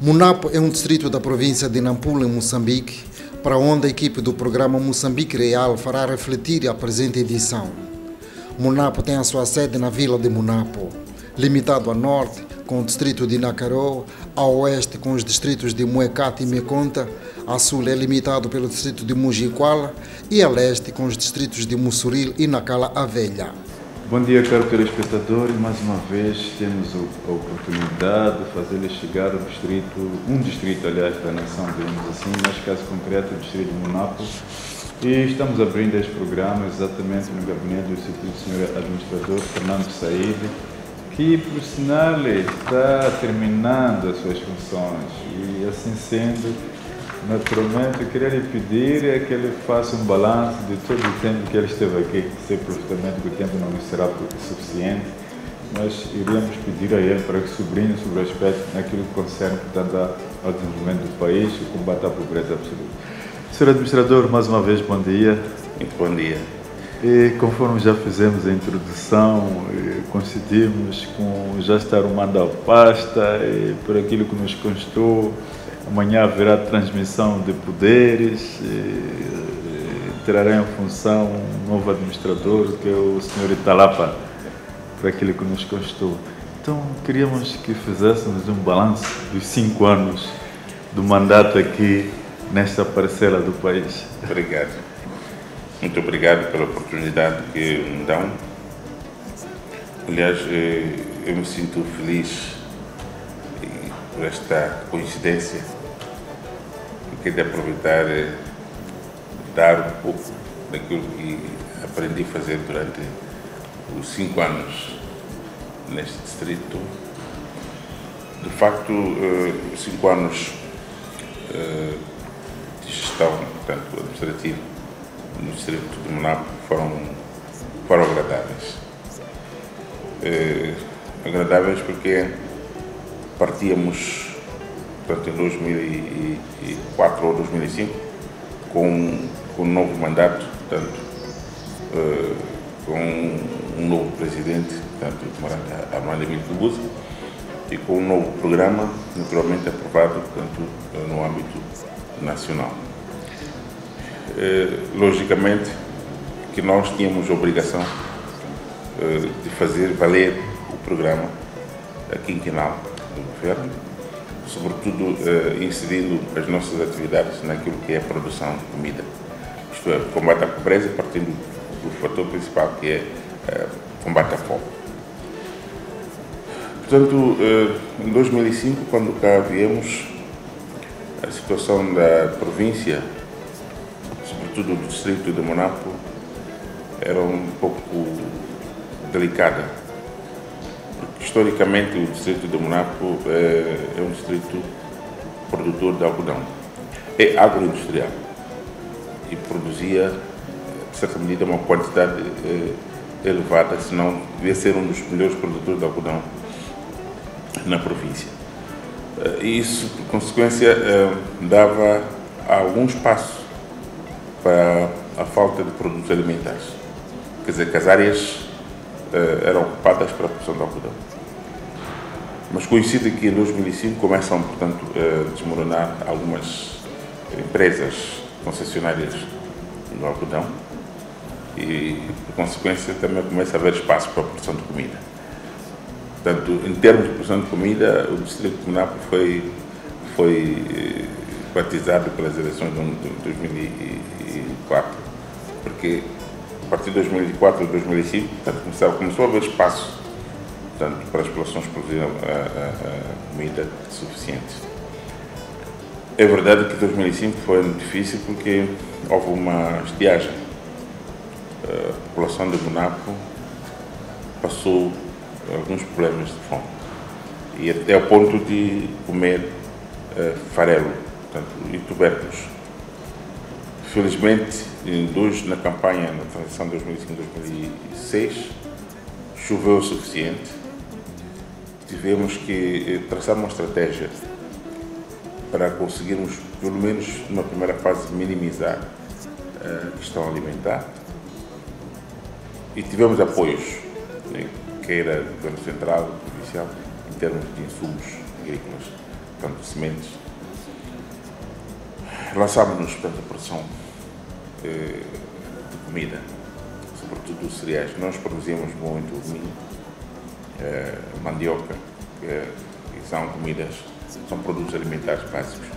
Munapo é um distrito da província de Nampula, em Moçambique, para onde a equipe do programa Moçambique Real fará refletir a presente edição. Munapo tem a sua sede na vila de Munapo, limitado a norte com o distrito de Nacaró, a oeste com os distritos de Muecate e Meconta, a sul é limitado pelo distrito de Mujiquala e a leste com os distritos de Mussuril e Nacala a Velha. Bom dia, caro telespectador. Mais uma vez temos a oportunidade de fazer-lhes chegar ao distrito, um distrito, aliás, da nação, digamos assim, neste caso concreto, o distrito de Munapo. E estamos abrindo este programa exatamente no gabinete do Sr. Administrador Fernando Said, que, por sinal, está terminando as suas funções. E, assim sendo, naturalmente, eu queria lhe pedir que ele faça um balanço de todo o tempo que ele esteve aqui. Sei perfeitamente que o tempo não lhe será suficiente, mas iríamos pedir a ele para que sublinhe sobre o aspecto naquilo que concerne, portanto, ao desenvolvimento do país e o combate à pobreza absoluta. Sr. Administrador, mais uma vez, bom dia. Muito bom dia. E conforme já fizemos a introdução, coincidimos com já estar arrumando a pasta e por aquilo que nos constou. Amanhã haverá transmissão de poderes, entrará em função um novo administrador, que é o Sr. Italapa, por aquilo que nos constou. Então, queríamos que fizéssemos um balanço dos 5 anos do mandato aqui nesta parcela do país. Obrigado. Muito obrigado pela oportunidade que me dão. Aliás, eu me sinto feliz por esta coincidência. Eu queria aproveitar e dar um pouco daquilo que aprendi a fazer durante os 5 anos neste distrito. De facto, 5 anos de gestão, portanto, administrativa no distrito de Munapo foram agradáveis. Agradáveis porque partíamos, portanto, em 2004 ou 2005 com um novo mandato, portanto, com um novo presidente, portanto, Armando Emílio Guebuza, e com um novo programa, naturalmente aprovado, portanto, no âmbito nacional. Logicamente que nós tínhamos a obrigação de fazer valer o programa quinquenal do governo, sobretudo inserindo as nossas atividades naquilo que é a produção de comida, isto é, combate à pobreza, partindo do fator principal que é combate à fome. Portanto, em 2005, quando cá viemos, a situação da província, sobretudo do distrito de Munapo, era um pouco delicada. Porque, historicamente, o distrito de Munapo é um distrito produtor de algodão. É agroindustrial e produzia, de certa medida, uma quantidade elevada, se não devia ser um dos melhores produtores de algodão na província. E isso, por consequência, dava algum espaço para a falta de produtos alimentares. Quer dizer, que as áreas eram ocupadas para a produção de algodão. Mas coincide que em 2005 começam, portanto, a desmoronar algumas empresas concessionárias do algodão e, por consequência, também começa a haver espaço para a produção de comida. Portanto, em termos de produção de comida, o distrito de Munapo foi batizado pelas eleições de 2004, porque a partir de 2004 e 2005, portanto, começou a haver espaço, portanto, para as populações produzirem comida suficiente. É verdade que 2005 foi muito difícil porque houve uma estiagem. A população de Munapo passou alguns problemas de fome e até ao ponto de comer farelo, portanto, e tubérculos. Felizmente, na campanha, na transição de 2005-2006, choveu o suficiente. Tivemos que traçar uma estratégia para conseguirmos, pelo menos numa primeira fase, minimizar a questão alimentar. E tivemos apoios, queira do governo central, provincial, em termos de insumos agrícolas. portanto, sementes. Lançámos-nos, portanto, a produção de comida, sobretudo os cereais. Nós produzimos muito milho, mandioca, que são comidas, são produtos alimentares básicos.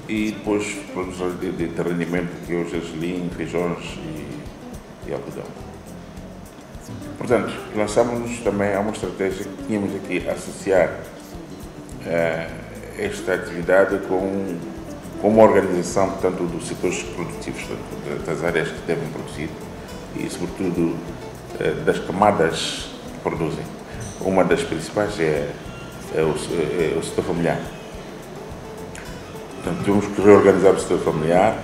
E depois produtos de rendimento, que hoje é gelim, feijões e algodão. Portanto, lançámos-nos também a uma estratégia que tínhamos aqui a associar esta atividade com uma organização, portanto, dos setores produtivos, portanto, das áreas que devem produzir e, sobretudo, das camadas que produzem. Uma das principais é o setor familiar. Portanto, temos que reorganizar o setor familiar.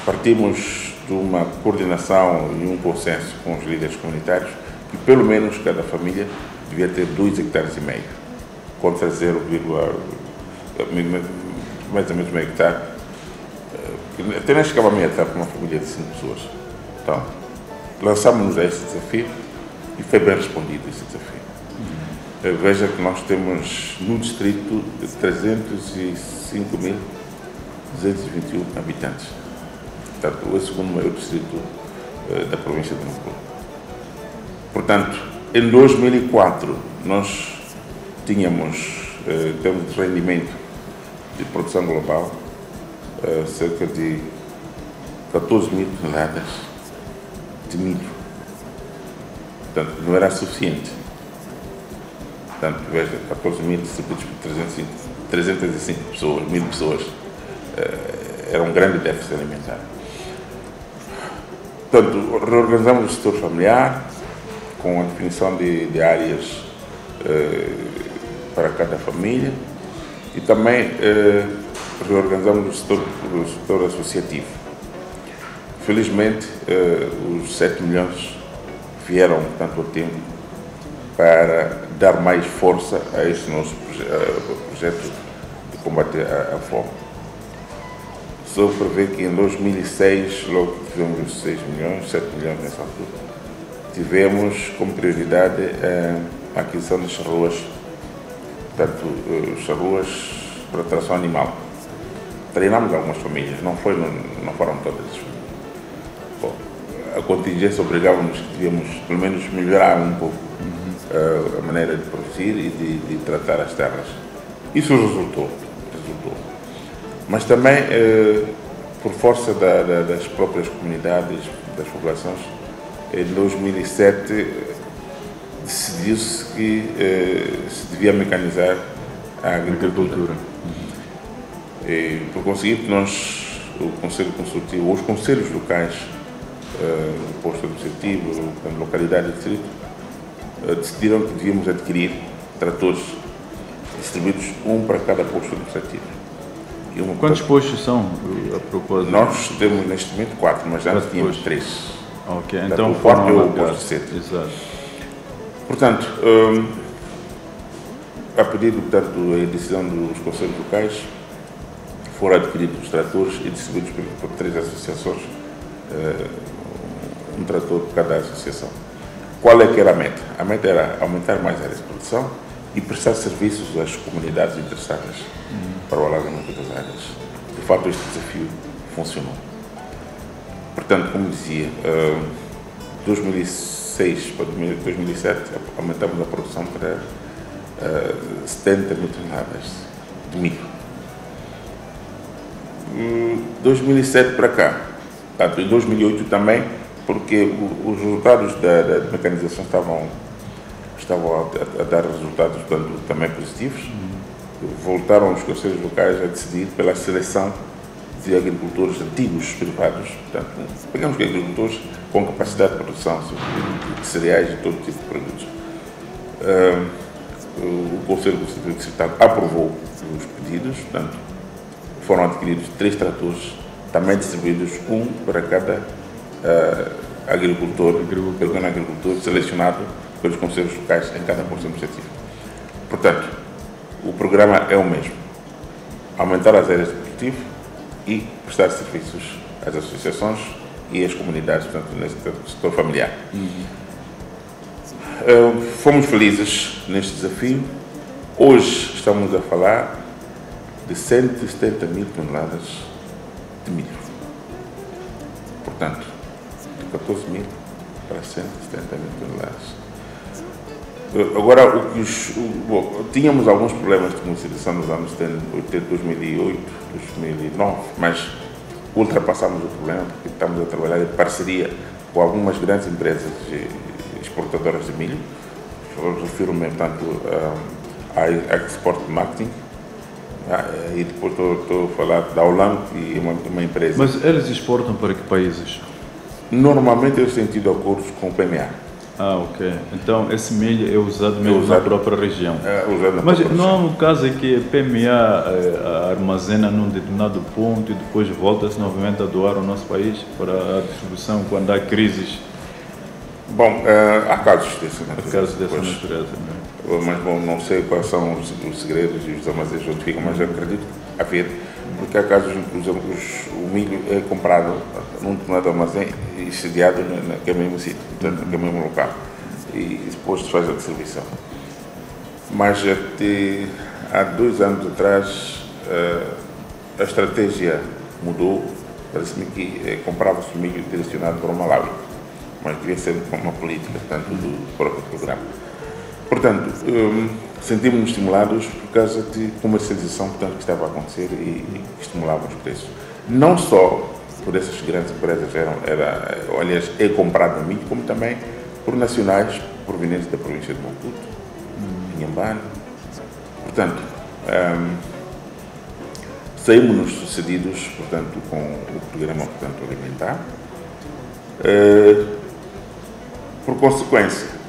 Partimos de uma coordenação e um consenso com os líderes comunitários que, pelo menos, cada família devia ter 2,5 hectares, contra 0, mais ou menos meio hectare. Até nem chegava a meio hectare para uma família de 5 pessoas. Então, lançámos-nos a esse desafio e foi bem respondido esse desafio. Veja que nós temos no distrito 305.221 habitantes. Portanto, o segundo maior distrito da província de Nampula. Portanto, em 2004, nós tínhamos, em termos de rendimento de produção global, cerca de 14.000 toneladas de milho. Portanto, não era suficiente. Portanto, veja, 14.000 distribuídos por 305 pessoas, 1.000 pessoas, era um grande déficit alimentar. Portanto, reorganizamos o setor familiar com a definição de áreas para cada família e também reorganizamos o setor associativo. Felizmente, os 7 milhões vieram, portanto, ao tempo para dar mais força a este nosso projeto de combate à fome. Só para ver que em 2006, logo que tivemos os 6 milhões, 7 milhões nessa altura, tivemos como prioridade a aquisição de charruas, portanto, charruas para tração animal. Treinámos algumas famílias, não foram todas as famílias. Bom, a contingência obrigava-nos que devíamos, pelo menos, melhorar um pouco a maneira de produzir e de tratar as terras. Isso resultou. Mas também, por força das próprias comunidades, das populações, em 2007 decidiu-se que se devia mecanizar a agricultura. E, por conseguinte, nós, o Conselho Consultivo, os conselhos locais, o posto administrativo, a localidade e distrito, decidiram que devíamos adquirir tratores distribuídos, um para cada posto administrativo. Quantos postos são, a propósito? Nós temos neste momento 4, mas já tínhamos 3. Ok, portanto, então o quarto é o posto de sede. Exato. Portanto, a pedido, portanto, da decisão dos conselhos locais, foram adquiridos os tratores e distribuídos por 3 associações, um trator por cada associação. Qual é que era a meta? A meta era aumentar mais áreas de produção e prestar serviços às comunidades interessadas para o alargamento das áreas. De fato, este desafio funcionou. Portanto, como dizia, 2006 para 2007 aumentamos a produção para 70 mil toneladas de milho. 2007 para cá, em 2008 também, porque os resultados da mecanização estavam a dar resultados, portanto, também positivos. Voltaram os conselhos locais a decidir pela seleção de agricultores antigos privados. Portanto, pegamos agricultores com capacidade de produção de cereais e todo tipo de produtos. O Conselho Constitucional Distrital aprovou os pedidos, portanto, foram adquiridos 3 tratores, também distribuídos, um para cada pequeno agricultor selecionado pelos conselhos locais em cada posto administrativo. Portanto, o programa é o mesmo: aumentar as áreas de cultivo e prestar serviços às associações e às comunidades, portanto, nesse setor familiar. Fomos felizes neste desafio Hoje estamos a falar de 170 mil toneladas de milho. Portanto, de 14 mil para 170 mil toneladas. Agora, tínhamos alguns problemas de comercialização nos anos 2008, 2009, mas ultrapassamos o problema porque estamos a trabalhar em parceria com algumas grandes empresas exportadoras de milho. Eu refiro-me, portanto, à Export Marketing, e depois estou a falar da Holanda, que é uma empresa. Mas eles exportam para que países? Normalmente eles têm tido acordos com o PMA. Ah, ok. Então esse milho é usado mesmo na própria região. Mas não há um caso em que a PMA armazena num determinado ponto e depois volta-se novamente a doar ao nosso país para a distribuição quando há crises? Bom, há casos dessa natureza. Há casos dessa natureza, né? Mas bom, não sei quais são os segredos e os armazéns onde ficam, mas eu acredito haver, porque há casos em que o milho é comprado num determinado armazém e sediado naquele mesmo sítio, portanto, naquele mesmo local, e depois se faz a distribuição. Mas até há 2 anos atrás a estratégia mudou, parece-me que comprava-se o milho direcionado para o Malawi, mas devia ser uma política, tanto do próprio programa. Portanto, sentimos-nos estimulados por causa de comercialização, portanto, que estava a acontecer e estimulava os preços. Não só por essas grandes empresas, aliás, é comprado milho, como também por nacionais provenientes da província de Maputo, Inhambane. Portanto, saímos-nos sucedidos, portanto, com o programa, portanto, alimentar. Por consequência,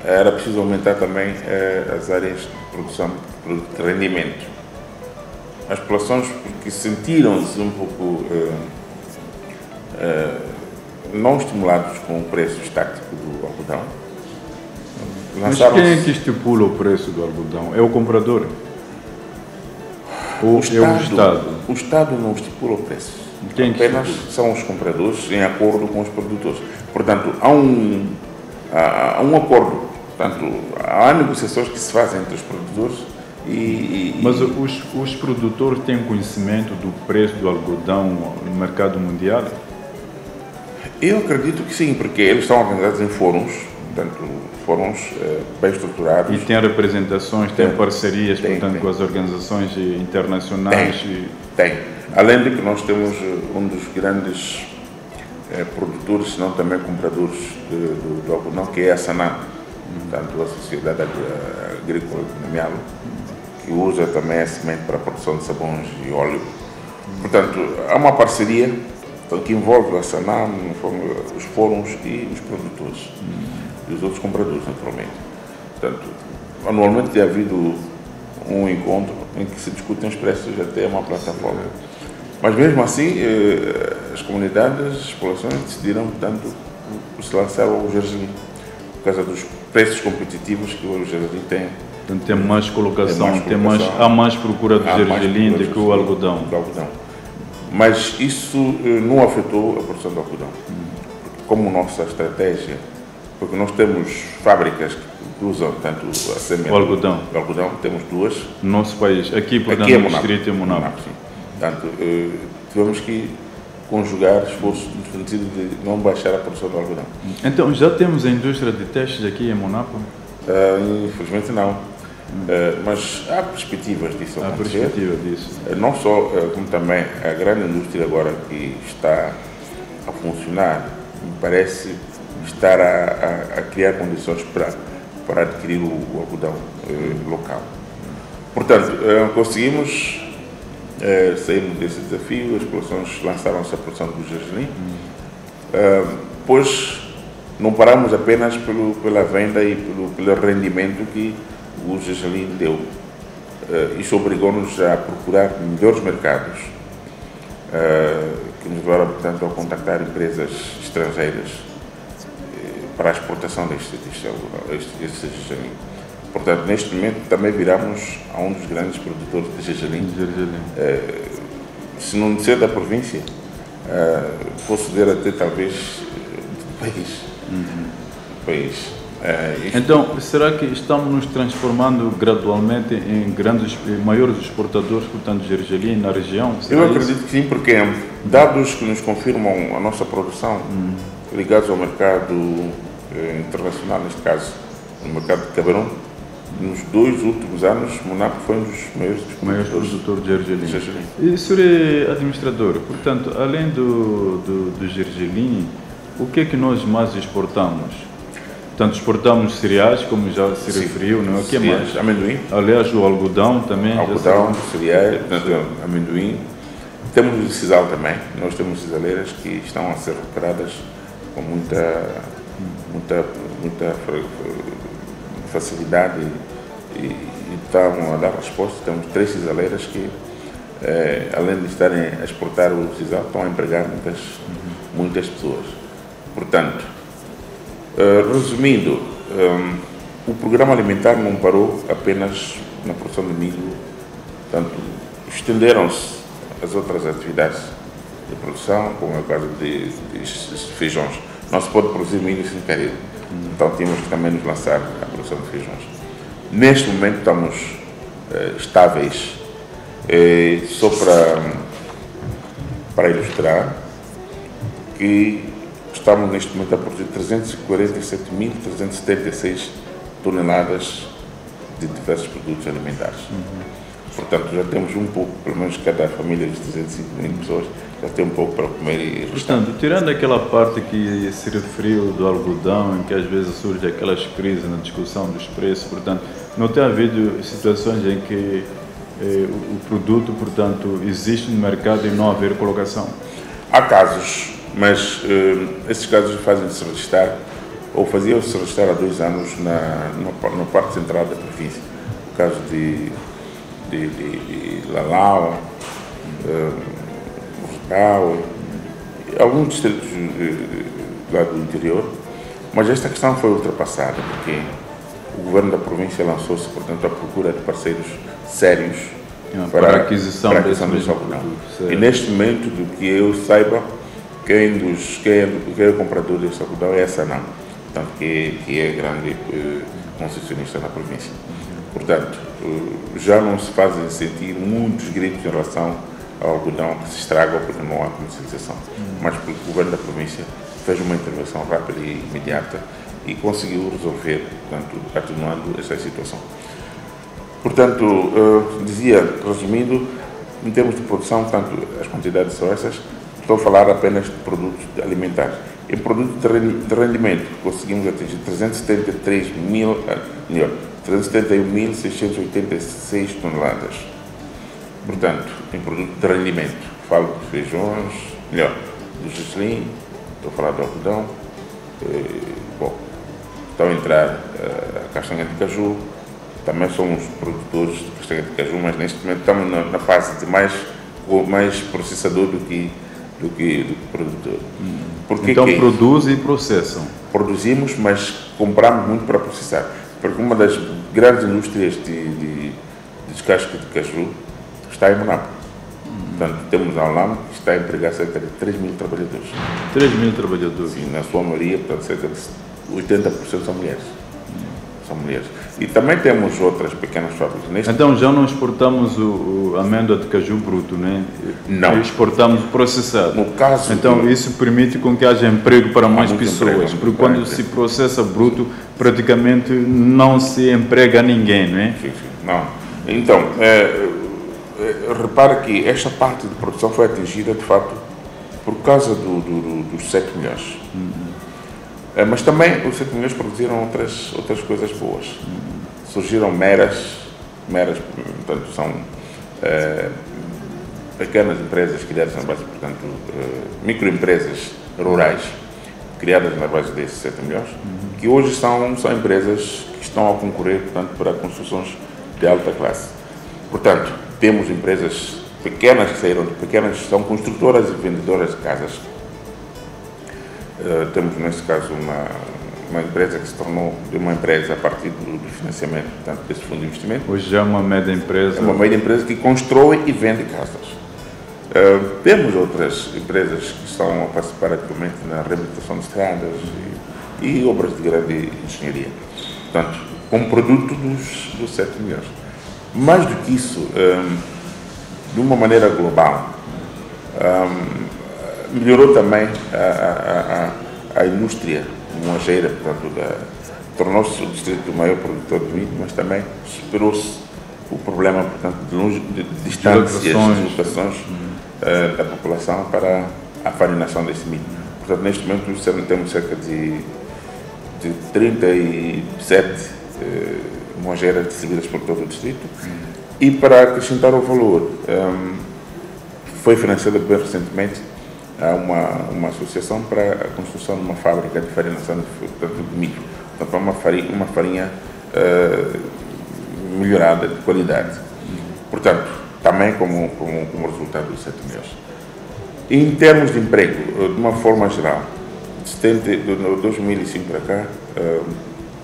era preciso aumentar também as áreas de produção de rendimento. As populações, porque sentiram-se um pouco não estimulados com o preço estático do algodão. Mas quem é que estipula o preço do algodão? É o comprador? Ou é o Estado? O Estado não estipula o preço. Apenas são os compradores em acordo com os produtores. Portanto, há um acordo. Portanto, há negociações que se fazem entre os produtores Mas os produtores têm conhecimento do preço do algodão no mercado mundial? Eu acredito que sim, porque eles estão organizados em fóruns, portanto, fóruns bem estruturados. E têm representações, têm parcerias, portanto, com as organizações internacionais? Tem. Além de que nós temos um dos grandes produtores, se não também compradores do algodão, que é a Sanam, portanto, a Sociedade Agrícola de Mialo, que usa também a semente para a produção de sabões e óleo. Portanto, há uma parceria que envolve a Sanam, os fóruns e os produtores e os outros compradores, naturalmente. Portanto, anualmente tem havido um encontro em que se discutem os preços até uma plataforma. Mas mesmo assim, as comunidades, as populações decidiram, portanto, por se lançar ao gergelim, por causa dos preços competitivos que o gergelim tem. Então tem mais colocação, há mais procura do gergelim do que o algodão. Mas isso não afetou a produção do algodão. Como nossa estratégia, porque nós temos fábricas que usam tanto a semente o algodão, temos 2. No nosso país, aqui, portanto, no distrito de Monapo. Portanto, tivemos que conjugar esforços no sentido de não baixar a produção do algodão. Então, já temos a indústria de testes aqui em Monapo? Infelizmente não. Mas há perspectivas disso acontecer. Há perspectiva disso. Não só, como também a grande indústria agora que está a funcionar, me parece estar a criar condições para adquirir o algodão local. Portanto, conseguimos sairmos desse desafio, as populações lançaram-se à produção do gergelim, pois não paramos apenas pela venda e pelo rendimento que o gergelim deu. Isso obrigou-nos a procurar melhores mercados, que nos levaram, portanto, a contactar empresas estrangeiras para a exportação deste gergelim. Portanto, neste momento também viramos a um dos grandes produtores de gergelim. Se não ser da província, posso dizer até talvez do país. Então, será que estamos nos transformando gradualmente em maiores exportadores, portanto, de gergelim na região? Eu acredito que sim, porque dados que nos confirmam a nossa produção ligados ao mercado internacional, neste caso, no mercado de Camarão, nos 2 últimos anos, Monapo foi um dos maiores produtores de gergelim. E o senhor é administrador, portanto, além do gergelim, o que é que nós mais exportamos? Portanto, exportamos cereais, como já se referiu, não é? O que mais? Amendoim. Aliás, o algodão também. Algodão, cereais, amendoim. Temos o sisal também. Nós temos cisaleiras que estão a ser recuperadas com muita facilidade e estão a dar resposta. Temos 3 cisaleiras que, além de estarem a exportar o sisal, estão a empregar muitas pessoas. Portanto, resumindo, o programa alimentar não parou apenas na produção de milho, portanto, estenderam-se as outras atividades de produção, como é o caso de feijões. Não se pode produzir milho sem caril, então tínhamos que também nos lançar à produção de feijões. Neste momento estamos estáveis, só para ilustrar que estamos neste momento a produzir 347.376 toneladas de diversos produtos alimentares. Portanto, já temos um pouco, pelo menos cada família de 305.000 pessoas, já tem um pouco para comer e restar. Portanto, tirando aquela parte que se referiu do algodão, em que às vezes surgem aquelas crises na discussão dos preços, portanto, não tem havido situações em que o produto, portanto, existe no mercado e não haver colocação? Há casos, mas esses casos fazem-se registrar, ou faziam-se registrar há 2 anos na parte central da província. O caso de Lalau, Mortal, alguns distritos lá do interior, mas esta questão foi ultrapassada, porque o governo da província lançou-se, portanto, à procura de parceiros sérios para a aquisição desse algodão. E neste momento, do que eu saiba, quem é o comprador deste algodão é a Sanam, portanto, que é grande concessionista na província. Portanto, já não se fazem sentir muitos gritos em relação ao algodão que se estraga porque não há comercialização, mas porque o governo da província fez uma intervenção rápida e imediata e conseguiu resolver, portanto, atenuando essa situação. Portanto, dizia, resumindo, em termos de produção, tanto as quantidades são essas, estou a falar apenas de produtos alimentares. Em produtos de rendimento, conseguimos atingir 371.686 toneladas. Portanto, em produto de rendimento, falo de feijões, do gergelim, estou a falar do algodão, estão a entrar a castanha de caju, também somos produtores de castanha de caju, mas neste momento estamos na fase de mais processador do que produtor. Então produzem e processam? Produzimos, mas compramos muito para processar. Porque uma das grandes indústrias de descasque de caju está em Monapo. Portanto, temos a Alam, que está a empregar cerca de 3.000 trabalhadores. 3.000 trabalhadores? Sim, na sua maioria, portanto, cerca de 80% são mulheres. São mulheres. E também temos outras pequenas fábricas. Então já não exportamos a amêndoa de caju bruto, né? Não. Exportamos o processado. No caso então isso permite com que haja emprego para mais pessoas, porque quando se processa bruto, praticamente não se emprega ninguém, não é? Sim. Não. Então, repara que esta parte de produção foi atingida, de fato, por causa dos 7 milhões. Mas também os 7 milhões produziram outras coisas boas. Surgiram meras, portanto, são pequenas empresas criadas na base, portanto, microempresas rurais criadas na base desses 7 milhões, que hoje são empresas que estão a concorrer, portanto, para construções de alta classe. Portanto, temos empresas pequenas que saíram de pequenas, são construtoras e vendedoras de casas. Temos, nesse caso, uma empresa que se tornou de uma empresa a partir do financiamento, portanto, desse fundo de investimento. Hoje já é uma média empresa. É uma média empresa que constrói e vende casas. Temos outras empresas que estão a participar atualmente na reabilitação de estradas e obras de grande engenharia. Portanto, como produto dos 7 milhões. Mais do que isso, de uma maneira global, melhorou também a indústria moageira, portanto, tornou-se o distrito o maior produtor de milho, mas também superou-se o problema, portanto, de distâncias, deslocações da população para a farinação desse milho. Portanto, neste momento temos cerca de 37 moageiras distribuídas por todo o distrito. E para acrescentar o valor, foi financiada bem recentemente uma associação para a construção de uma fábrica de farinação de milho. Portanto, uma farinha melhorada de qualidade. Portanto, também como resultado dos 7 milhões. Em termos de emprego, de uma forma geral, de 2005 para cá,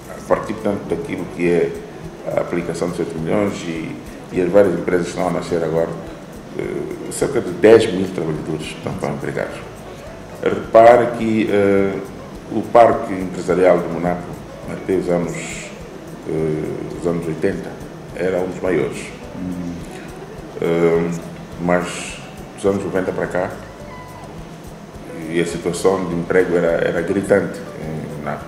a partir tanto daquilo que é a aplicação de 7 milhões e as várias empresas que estão a nascer agora, cerca de 10 mil trabalhadores estão empregados. Repare que o parque empresarial de Monapo, até os anos 80, era um dos maiores. Mas dos anos 90 para cá, e a situação de emprego era gritante em Monapo.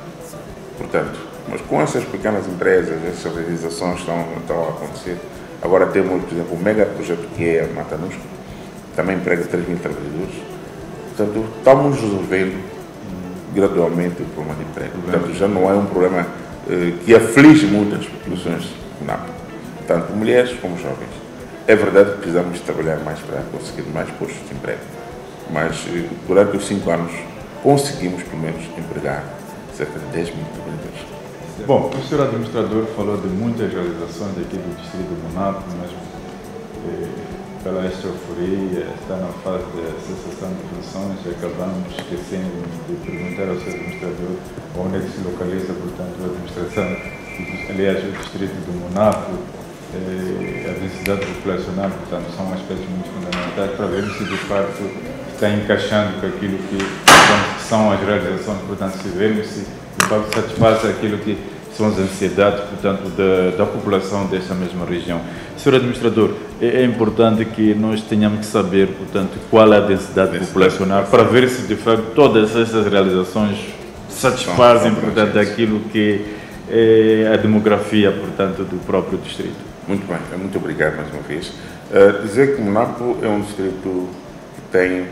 Portanto, mas com essas pequenas empresas, essas realizações estão a acontecer. Agora temos, por exemplo, o mega projeto que é a Matanusco, também emprega 3 mil trabalhadores. Portanto, estamos resolvendo gradualmente o problema de emprego. Portanto, já não é um problema que aflige muitas populações de Monapo, tanto mulheres como jovens. É verdade que precisamos trabalhar mais para conseguir mais postos de emprego, mas durante os 5 anos conseguimos, pelo menos, empregar cerca de 10 mil trabalhadores. Bom, o senhor administrador falou de muitas realizações aqui do distrito de Monapo, mas pela euforia, está na fase de cessação de funções, e acabamos esquecendo de perguntar ao senhor administrador onde é que se localiza, portanto, a administração, aliás, o distrito de Monapo, a densidade populacional, portanto, são aspectos muito fundamentais para ver se de facto está encaixando com aquilo que são as realizações, portanto, se vermos se de facto satisfaz aquilo que são as ansiedades, portanto, da população dessa mesma região. Senhor administrador, é importante que nós tenhamos que saber, portanto, qual é a densidade populacional para ver se de facto todas essas realizações satisfazem, portanto, aquilo que é a demografia, portanto, do próprio distrito. Muito bem, muito obrigado mais uma vez. Dizer que Monapo é um distrito que tem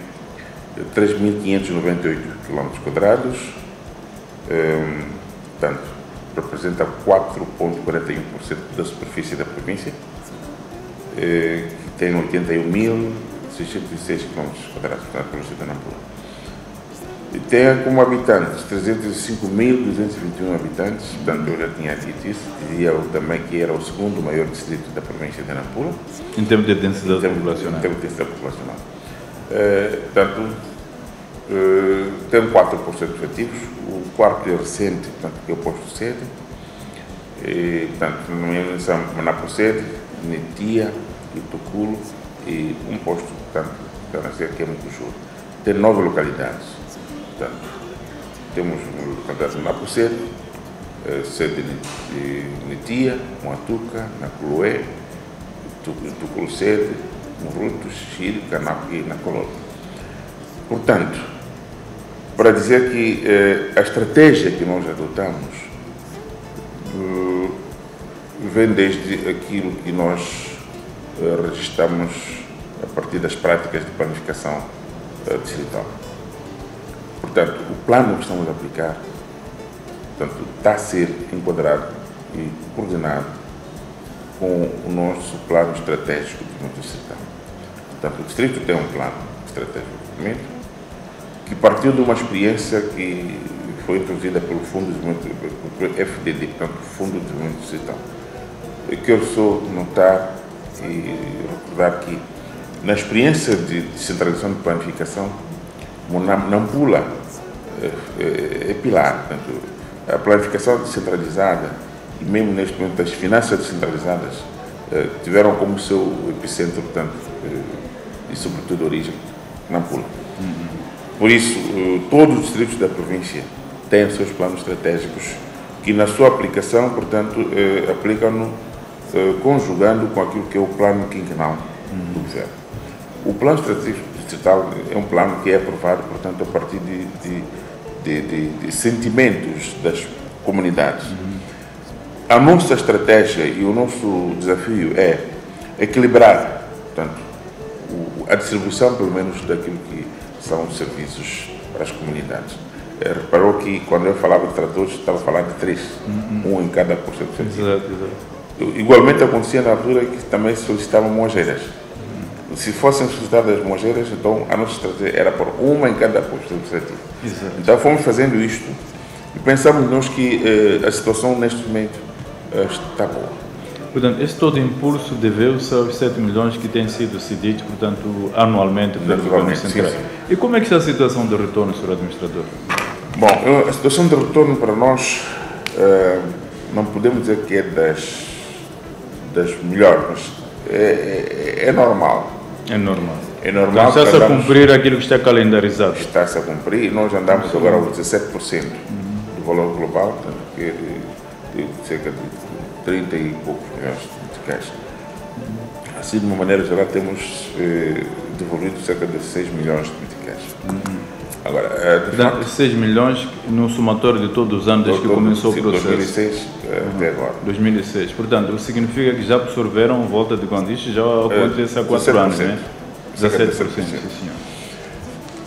3.598 km², portanto, representa 4,41% da superfície da província, que tem 81.606 km², portanto, a província de Nampula. E tem como habitantes 305.221 habitantes, portanto, eu já tinha dito isso, dizia eu também que era o segundo maior distrito da província de Nampula. Em termos de densidade populacional. Em termos de densidade populacional. Portanto, tem 4% efetivos, o quarto é recente, portanto, que é o posto sede, portanto, nomeação Monapo sede, Netia, Ituculo e um posto, portanto, que é Mucujuru. Tem 9 localidades, portanto, temos localidades Monapo sede, sede de Netia, Moatuca, Naculoé, Ituculo sede, Muruto, Xixiri, Canapo e Nacololo. Portanto, para dizer que a estratégia que nós adotamos vem desde aquilo que nós registramos a partir das práticas de planificação distrital. Portanto, o plano que estamos a aplicar, portanto, está a ser enquadrado e coordenado com o nosso plano estratégico de desenvolvimento distrital. Portanto, o distrito tem um plano estratégico de desenvolvimento que partiu de uma experiência que foi introduzida pelo Fundo de Desenvolvimento, pelo FDD, portanto, Fundo de Desenvolvimento Distrital. Eu quero só notar e recordar que, na experiência de descentralização de planificação, Nampula é pilar. Portanto, a planificação descentralizada e mesmo neste momento as finanças descentralizadas tiveram como seu epicentro, portanto, e sobretudo origem, Nampula. Por isso, todos os distritos da província têm os seus planos estratégicos, que na sua aplicação, portanto, aplicam-no conjugando com aquilo que é o plano quinquenal do governo. O plano estratégico distrital é um plano que é aprovado, portanto, a partir de sentimentos das comunidades. A nossa estratégia e o nosso desafio é equilibrar, portanto, a distribuição, pelo menos, daquilo que são os serviços para as comunidades. Reparou que quando eu falava de tratores, estava a falar de 3, um em cada porcento. Exato. Igualmente acontecia na altura que também solicitavam moageiras. Se fossem solicitadas moageiras, então a nossa estratégia era por uma em cada posto administrativo. Exato. Então fomos fazendo isto e pensamos nós que a situação neste momento está boa. Portanto, esse todo impulso deveu-se aos 7 milhões que têm sido cedidos, portanto, anualmente pelo Governo Central. Sim. E como é que está a situação de retorno, Sr. Administrador? Bom, a situação de retorno para nós não podemos dizer que é das melhores, mas é normal. É normal. É normal. Então, está-se a cumprir aquilo que está calendarizado. Está-se a cumprir e nós andamos agora aos 17% do valor global, portanto, que é de cerca de 30 e poucos milhões de meticais. Assim, de uma maneira geral, temos devolvido cerca de 6 milhões de meticais. Agora, de facto, 6 milhões no somatório de todos os anos desde que começou o processo. 2006 até agora. 2006. Portanto, significa que já absorveram volta de quando isto já acontece há 4 anos, né? 17%, sim, senhor.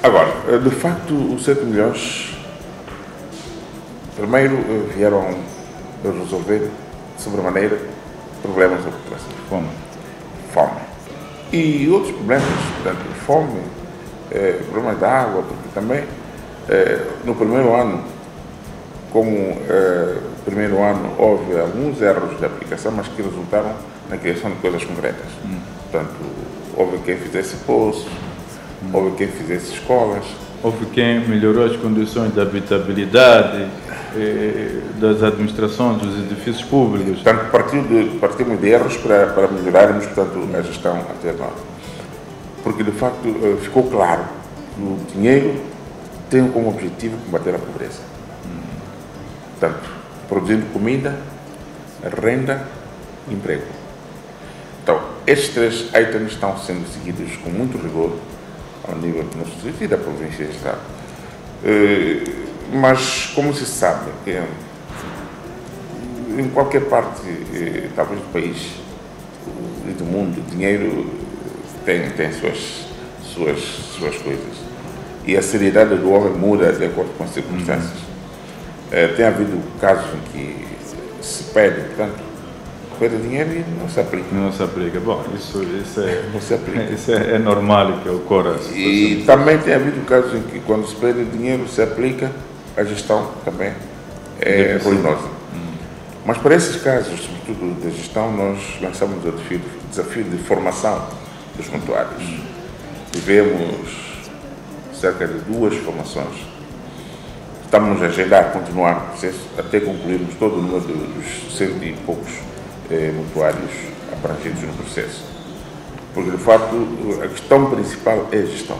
Agora, de facto, os 7 milhões, primeiro vieram a resolver, sobremaneira, problemas da população. Fome. E outros problemas, portanto, fome, problemas de água, porque também, no primeiro ano, primeiro ano houve alguns erros de aplicação, mas que resultaram na criação de coisas concretas. Portanto, houve quem fizesse poços, houve quem fizesse escolas. Houve quem melhorou as condições de habitabilidade das administrações, dos edifícios públicos. Portanto, partimos de erros para melhorarmos, portanto, a gestão até agora. Porque, de facto, ficou claro que o dinheiro tem como objetivo combater a pobreza. Portanto, produzindo comida, renda e emprego. Então, estes 3 itens estão sendo seguidos com muito rigor ao nível do nosso distrito e da província em geral. Mas, como se sabe, em qualquer parte, talvez do país e do mundo, o dinheiro tem suas coisas. E a seriedade do homem muda de acordo com as circunstâncias. Tem havido casos em que se pede, portanto, pede dinheiro e não se aplica. Não se aplica. Bom, isso não se aplica. Isso é normal que ocorra. E também tem havido casos em que, quando se pede dinheiro, se aplica, a gestão também é ruinosa. Mas para esses casos, sobretudo da gestão, nós lançamos o desafio de formação dos mutuários. Tivemos cerca de 2 formações. Estamos a agendar, continuar o processo, até concluirmos todo o número dos 100 e poucos mutuários abrangidos no processo. Porque, de facto, a questão principal é a gestão.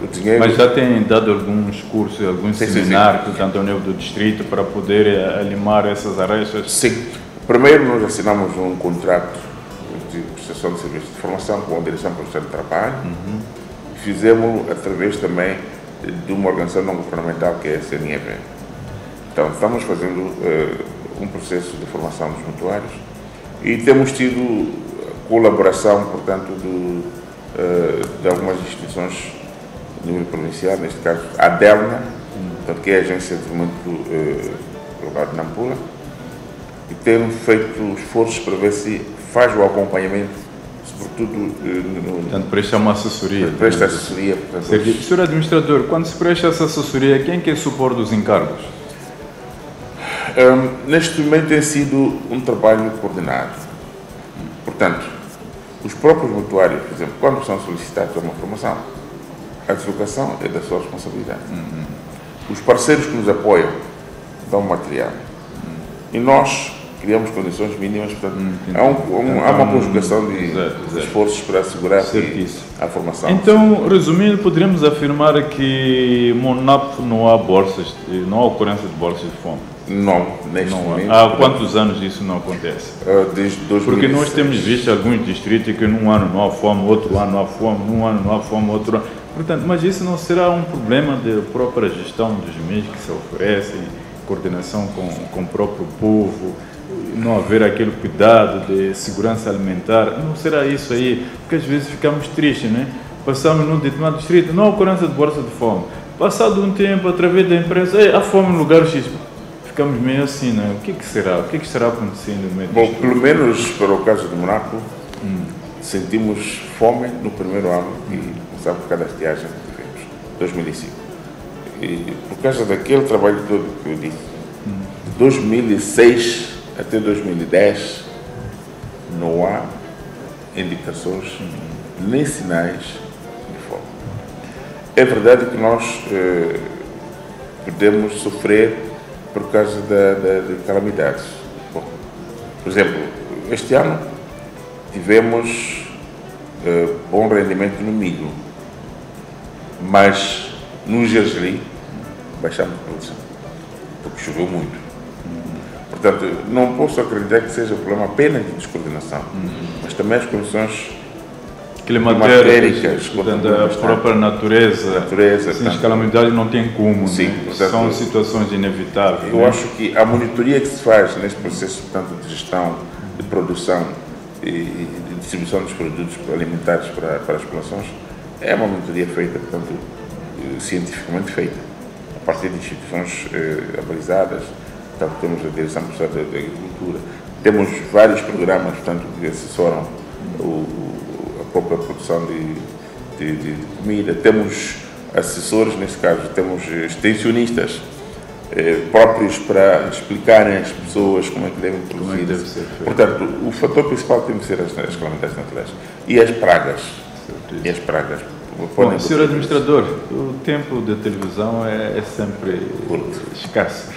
O dinheiro... Mas já têm dado alguns cursos, alguns seminários, portanto, ao nível do distrito, para poder alimar essas arestas? Sim. Primeiro, nós assinamos um contrato de prestação de serviços de formação com a Direção Profissional de Trabalho. Fizemos através também de uma organização não governamental que é a CNEV. Então, estamos fazendo um processo de formação dos mutuários e temos tido colaboração, portanto, de algumas instituições do nível provincial, neste caso a DELNA, portanto, que é a Agência de Desenvolvimento Global de Nampula, e temos feito esforços para ver se faz o acompanhamento, sobretudo portanto, presta uma assessoria. Presta assessoria. Portanto, Sr. Administrador, quando se presta essa assessoria, quem que é supor dos encargos? Neste momento tem sido um trabalho coordenado. Portanto, os próprios mutuários, por exemplo, quando são solicitados a uma formação, a deslocação é da sua responsabilidade. Os parceiros que nos apoiam dão material. E nós criamos condições mínimas, portanto, há uma conjugação de esforços para assegurar a formação. Então, resumindo, poderíamos afirmar que Monap não há bolsas, não há ocorrência de bolsas de fome? Não, neste momento. Há quantos anos isso não acontece? Desde 2016. Porque nós temos visto alguns distritos que num ano não há fome, outro ano não há fome, num ano não há fome, outro ano. Portanto, mas isso não será um problema da própria gestão dos meios que se oferecem, coordenação com o próprio povo, não haver aquele cuidado de segurança alimentar? Não será isso aí? Porque às vezes ficamos tristes, né? Passamos num determinado distrito, não há ocorrência de bolsa de fome. Passado um tempo, através da imprensa, há fome no lugar X. Ficamos meio assim, né? O que será? O que estará acontecendo no meio disso? Bom, pelo menos para o caso de Monapo, sentimos fome no primeiro ano e começamos por cada estiagem que tivemos, 2005. E por causa daquele trabalho todo que eu disse, de 2006 até 2010, não há indicações nem sinais de fome. É verdade que nós podemos sofrer por causa de calamidades. Bom, por exemplo, este ano tivemos bom rendimento no milho, mas no gergelim baixamos a produção, porque choveu muito. Portanto, não posso acreditar que seja um problema apenas de descoordenação, mas também as condições climatéricas, portanto, a própria natureza. Sim, as calamidades não têm como, sim, né? Portanto, são situações inevitáveis. Eu acho que a monitoria que se faz neste processo, portanto, de gestão, de produção e de distribuição dos produtos alimentares para as populações é uma monitoria feita, portanto, cientificamente feita, a partir de instituições abalizadas. Portanto, temos a Direção Professora da Agricultura, temos vários programas, portanto, que assessoram a própria produção de comida, temos assessores, nesse caso, temos extensionistas próprios para explicarem às pessoas como é que devem produzir. Portanto, o fator principal tem que ser as calamidades naturais e as pragas. Bom, senhor administrador, o tempo da televisão é sempre escasso.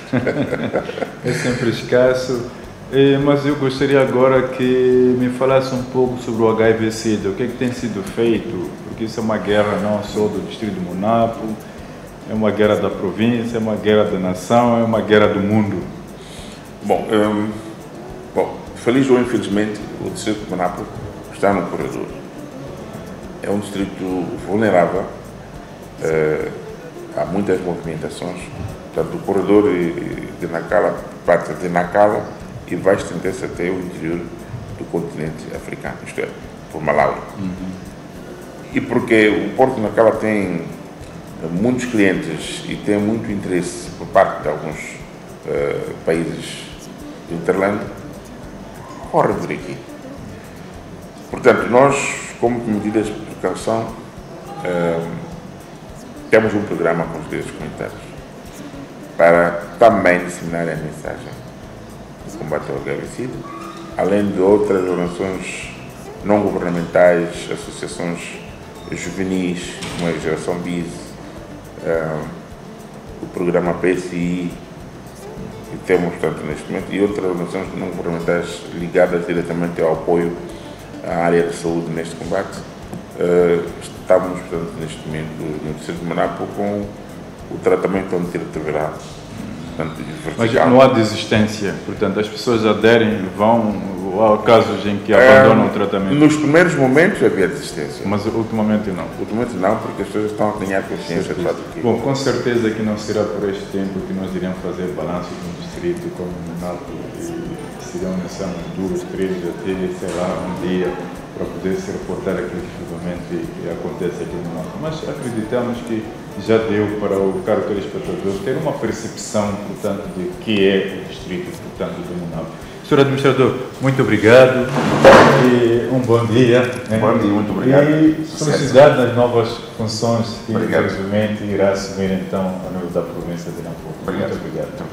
É sempre escasso, mas eu gostaria agora que me falasse um pouco sobre o HIV-Sida. O que tem sido feito? Porque isso é uma guerra não só do distrito de Monapo, é uma guerra da província, é uma guerra da nação, é uma guerra do mundo. Bom, feliz ou infelizmente, o distrito de Monapo está no corredor. É um distrito vulnerável, há muitas movimentações. Portanto, o corredor de Nacala parte de Nacala e vai estender-se até o interior do continente africano, isto é, por Malawi. E porque o Porto de Nacala tem muitos clientes e tem muito interesse por parte de alguns países do Interland, corre por aqui. Portanto, nós, como medidas de precaução, temos um programa com os líderes comunitários para também disseminar a mensagem do combate ao HIV-Sida, além de outras organizações não governamentais, associações juvenis, como a Geração BIS, o programa PSI, que temos, portanto, neste momento, e outras organizações não governamentais ligadas diretamente ao apoio à área de saúde neste combate. Estamos, portanto, neste momento, no distrito de Monapo com o tratamento antirretroviral. Mas não há desistência, portanto, as pessoas aderem, vão, ou há casos em que abandonam o tratamento? Nos primeiros momentos havia desistência. Mas ultimamente não? Ultimamente não, porque as pessoas estão a ganhar consciência de fato que... Bom, com certeza que não será por este tempo que nós iremos fazer balanço de um distrito como Monapo, e serão necessários 2, 3, até, sei lá, um dia, para poder se reportar aquilo que efetivamente acontece aqui no Monapo. Mas acreditamos que já deu para o caro telespectador ter uma percepção, portanto, de que é o distrito, portanto, do Monapo. Senhor administrador, muito obrigado e um bom dia. Bom dia, muito obrigado. E felicidade nas novas funções que, infelizmente, irá assumir, então, a nível da província de Nampula. Obrigado. Muito obrigado.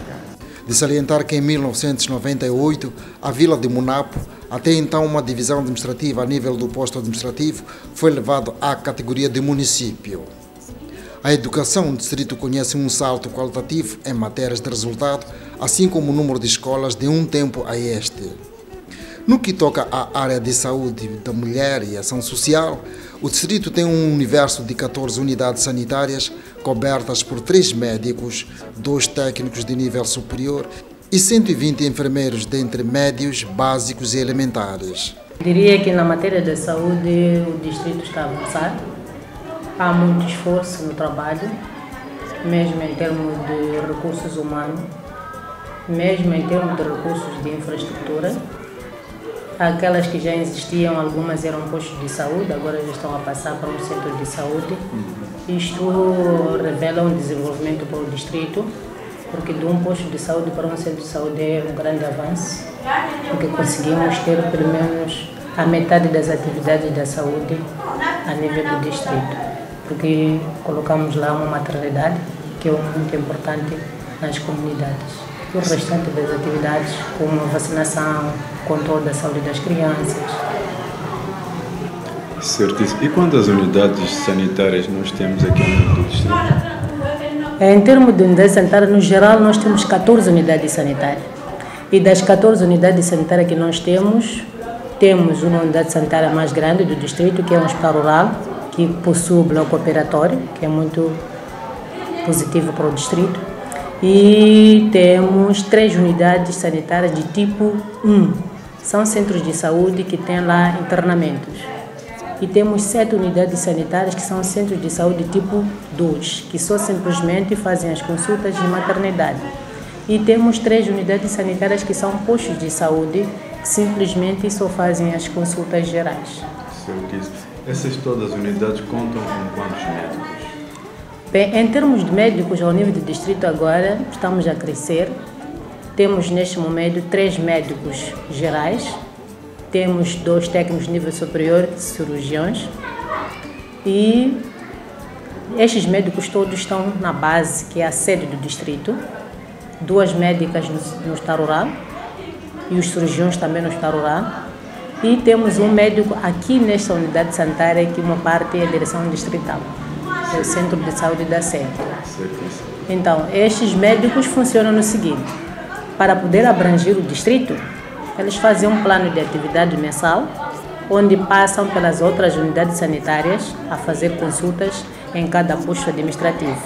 De salientar que em 1998, a vila de Monapo, até então uma divisão administrativa a nível do posto administrativo, foi levado à categoria de município. A educação do distrito conhece um salto qualitativo em matérias de resultado, assim como o número de escolas de um tempo a este. No que toca à área de saúde da mulher e ação social, o distrito tem um universo de 14 unidades sanitárias cobertas por 3 médicos, 2 técnicos de nível superior e 120 enfermeiros dentre médios, básicos e elementares. Diria que na matéria da saúde o distrito está avançado. Há muito esforço no trabalho, mesmo em termos de recursos humanos, mesmo em termos de recursos de infraestrutura. Aquelas que já existiam, algumas eram postos de saúde, agora já estão a passar para um centro de saúde. Isto revela um desenvolvimento para o distrito, porque de um posto de saúde para um centro de saúde é um grande avanço, porque conseguimos ter pelo menos a metade das atividades da saúde a nível do distrito, porque colocamos lá uma maternidade, que é muito importante nas comunidades. O restante das atividades, como vacinação, controle da saúde das crianças. Certíssimo. E quantas unidades sanitárias nós temos aqui no distrito? Em termos de unidades sanitárias, no geral, nós temos 14 unidades sanitárias. E das 14 unidades sanitárias que nós temos uma unidade sanitária mais grande do distrito, que é um hospital rural, que possui o bloco operatório, que é muito positivo para o distrito. E temos 3 unidades sanitárias de tipo 1. São centros de saúde que têm lá internamentos. E temos 7 unidades sanitárias que são centros de saúde tipo 2, que só simplesmente fazem as consultas de maternidade. E temos 3 unidades sanitárias que são postos de saúde, que simplesmente só fazem as consultas gerais. Certíssimo. Essas todas as unidades contam com quantos médicos? Bem, em termos de médicos, ao nível do distrito agora, estamos a crescer. Temos neste momento 3 médicos gerais, temos 2 técnicos de nível superior, cirurgiões, e estes médicos todos estão na base, que é a sede do distrito, 2 médicas no estado rural e os cirurgiões também no estado rural. E temos um médico aqui nesta unidade sanitária, que uma parte é a direção distrital. É o Centro de Saúde da sede. Então, estes médicos funcionam no seguinte: para poder abranger o distrito, eles fazem um plano de atividade mensal, onde passam pelas outras unidades sanitárias a fazer consultas em cada posto administrativo.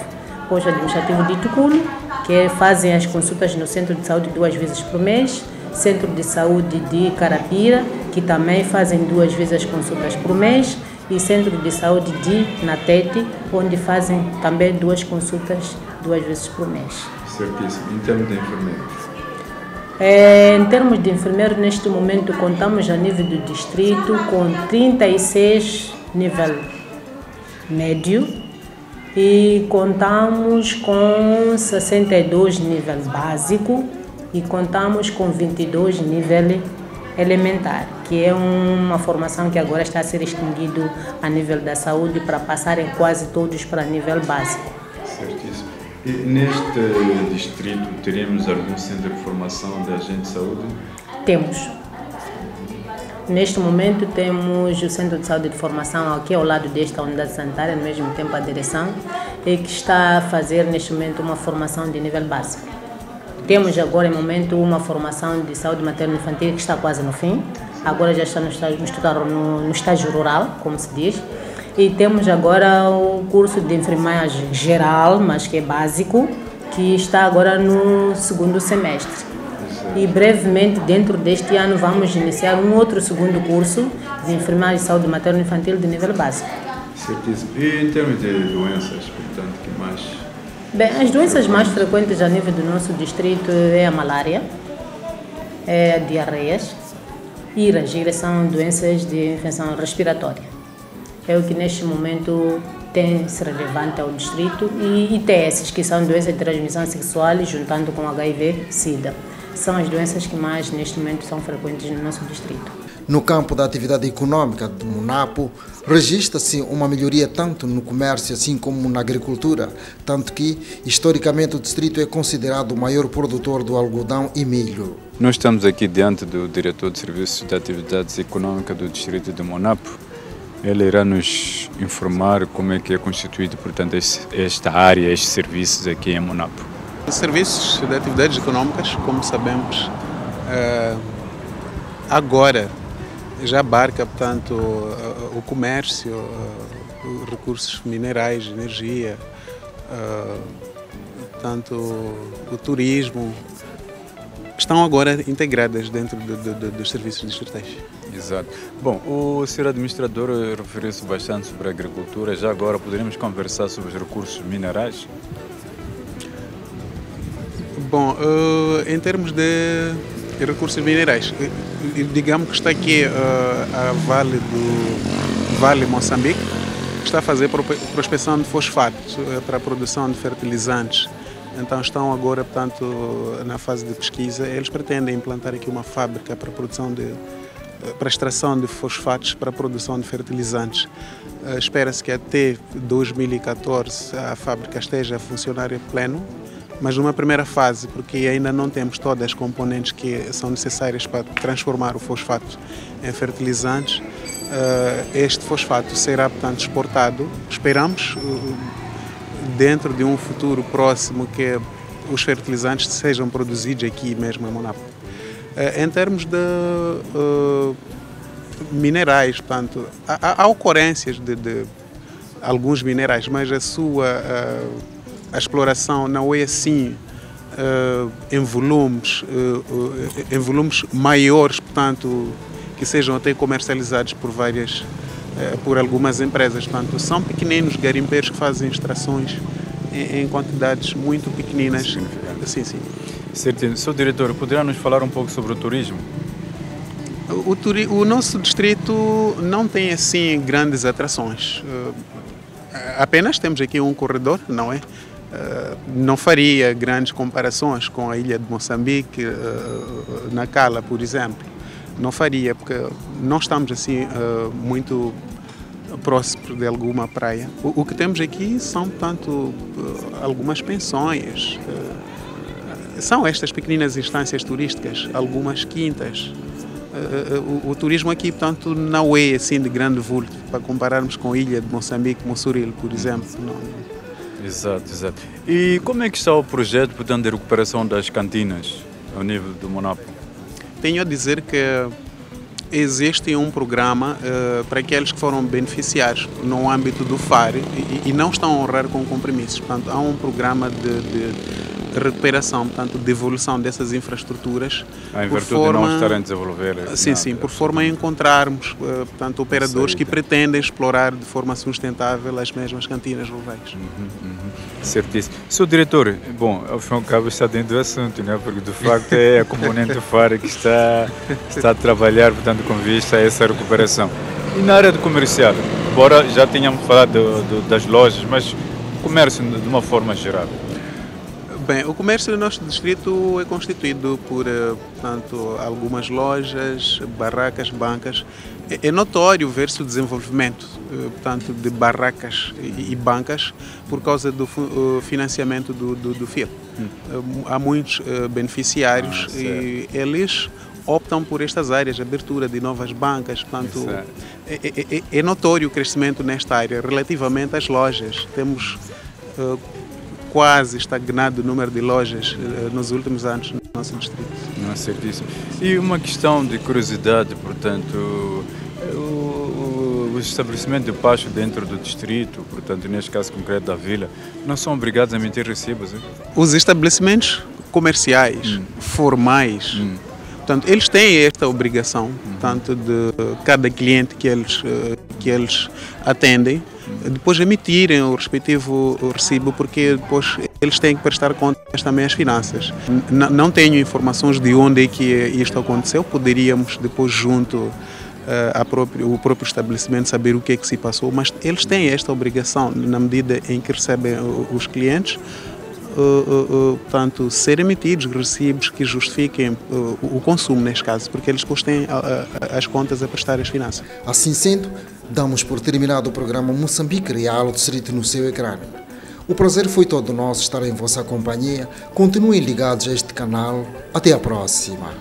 Posto administrativo de Tuculo, que fazem as consultas no Centro de Saúde 2 vezes por mês, Centro de Saúde de Carapira, que também fazem 2 vezes as consultas por mês, e Centro de Saúde de Natete, onde fazem também 2 consultas 2 vezes por mês. Certíssimo. Em termos de enfermeiros? Em termos de enfermeiros, neste momento contamos a nível do distrito com 36 nível médio e contamos com 62 nível básico e contamos com 22 nível elementar, que é uma formação que agora está a ser extinguido a nível da saúde para passarem quase todos para nível básico. Certíssimo. E neste distrito teremos algum centro de formação de agente de saúde? Temos. Neste momento temos o Centro de Saúde de Formação aqui ao lado desta unidade sanitária, no mesmo tempo a direção, e que está a fazer neste momento uma formação de nível básico. Temos agora, em momento, uma formação de saúde materno-infantil que está quase no fim. Agora já está no estágio rural, como se diz. E temos agora o curso de enfermagem geral, mas que é básico, que está agora no 2º semestre. E brevemente, dentro deste ano, vamos iniciar um outro 2º curso de enfermagem e saúde materno-infantil de nível básico. Certíssimo. E em termos de doenças, portanto, que mais? Bem, as doenças mais frequentes a nível do nosso distrito é a malária, é a diarreias e ragírias, são doenças de infecção respiratória. É o que neste momento tem-se relevante ao distrito, e ITS, que são doenças de transmissão sexual, juntando com HIV-Sida. São as doenças que mais neste momento são frequentes no nosso distrito. No campo da atividade econômica do Munapo, registra-se uma melhoria tanto no comércio assim como na agricultura, tanto que, historicamente, o distrito é considerado o maior produtor do algodão e milho. Nós estamos aqui diante do diretor de Serviços de Atividades Econômicas do distrito de Munapo. Ele irá nos informar como é que é constituído, portanto, esta área, estes serviços aqui em Munapo. Serviços de atividades econômicas, como sabemos, agora já abarca, portanto, o comércio, recursos minerais, energia, portanto, o turismo, estão agora integradas dentro dos serviços distritais. Exato. Bom, o senhor administrador referiu-se bastante sobre a agricultura, já agora poderíamos conversar sobre os recursos minerais? Bom, em termos de recursos minerais, digamos que está aqui a Vale Moçambique, que está a fazer prospecção de fosfatos para a produção de fertilizantes. Então estão agora, portanto, na fase de pesquisa. Eles pretendem implantar aqui uma fábrica para para extração de fosfatos para a produção de fertilizantes. Espera-se que até 2014 a fábrica esteja a funcionar em pleno, mas numa primeira fase, porque ainda não temos todas as componentes que são necessárias para transformar o fosfato em fertilizantes. Este fosfato será, portanto, exportado. Esperamos, dentro de um futuro próximo, que os fertilizantes sejam produzidos aqui mesmo em Monapo. Em termos de minerais, portanto, há ocorrências de alguns minerais, mas a exploração não é assim em volumes maiores, portanto, que sejam até comercializados por algumas empresas. Portanto, são pequeninos garimpeiros que fazem extrações em quantidades muito pequeninas. Sim, sim. Certo. Sr. Diretor, poderá nos falar um pouco sobre o turismo? O nosso distrito não tem assim grandes atrações. Apenas temos aqui um corredor, não é? Não faria grandes comparações com a ilha de Moçambique, na Cala, por exemplo. Não faria, porque não estamos assim muito próximos de alguma praia. O que temos aqui são, portanto, algumas pensões. São estas pequenas instâncias turísticas, algumas quintas. O turismo aqui, portanto, não é assim de grande vulto, para compararmos com a ilha de Moçambique, Mossoril, por exemplo. Não. Exato, exato. E como é que está o projeto, portanto, de recuperação das cantinas ao nível do Monapo? Tenho a dizer que existe um programa para aqueles que foram beneficiários no âmbito do FAR e não estão a honrar com compromissos. Portanto, há um programa de recuperação, portanto, de evolução dessas infraestruturas. Em virtude de não estarem a desenvolver. Sim, sim, por forma a encontrarmos, portanto, operadores que pretendem explorar de forma sustentável as mesmas cantinas rurais. Certíssimo. Sr. Diretor, bom, ao fim e ao cabo está dentro do assunto, né? Porque de facto é a componente FAR que está a trabalhar, portanto, com vista a essa recuperação. E na área do comercial, embora já tenhamos falado das lojas, mas comércio de uma forma geral. Bem, o comércio do nosso distrito é constituído por, portanto, algumas lojas, barracas, bancas. É notório ver-se o desenvolvimento, portanto, de barracas e bancas por causa do financiamento do FIL. Há muitos beneficiários e eles optam por estas áreas, abertura de novas bancas. Portanto, é notório o crescimento nesta área. Relativamente às lojas, temos quase estagnado o número de lojas nos últimos anos no nosso distrito. Não é certíssimo. E uma questão de curiosidade, portanto, os estabelecimentos de despacho dentro do distrito, portanto, neste caso concreto da vila, não são obrigados a emitir recibos? Hein? Os estabelecimentos comerciais, formais, portanto, eles têm esta obrigação, portanto, de cada cliente que eles atendem, depois emitirem o respectivo recibo, porque depois eles têm que prestar contas também às finanças. Não tenho informações de onde é que isto aconteceu, poderíamos depois junto o próprio estabelecimento saber o que é que se passou, mas eles têm esta obrigação na medida em que recebem os clientes, portanto, ser emitidos recibos que justifiquem o consumo, neste caso, porque eles depois têm as contas a prestar às finanças. Assim sendo, damos por terminado o programa Moçambique Real, o distrito no seu ecrã. O prazer foi todo nosso estar em vossa companhia. Continuem ligados a este canal. Até a próxima.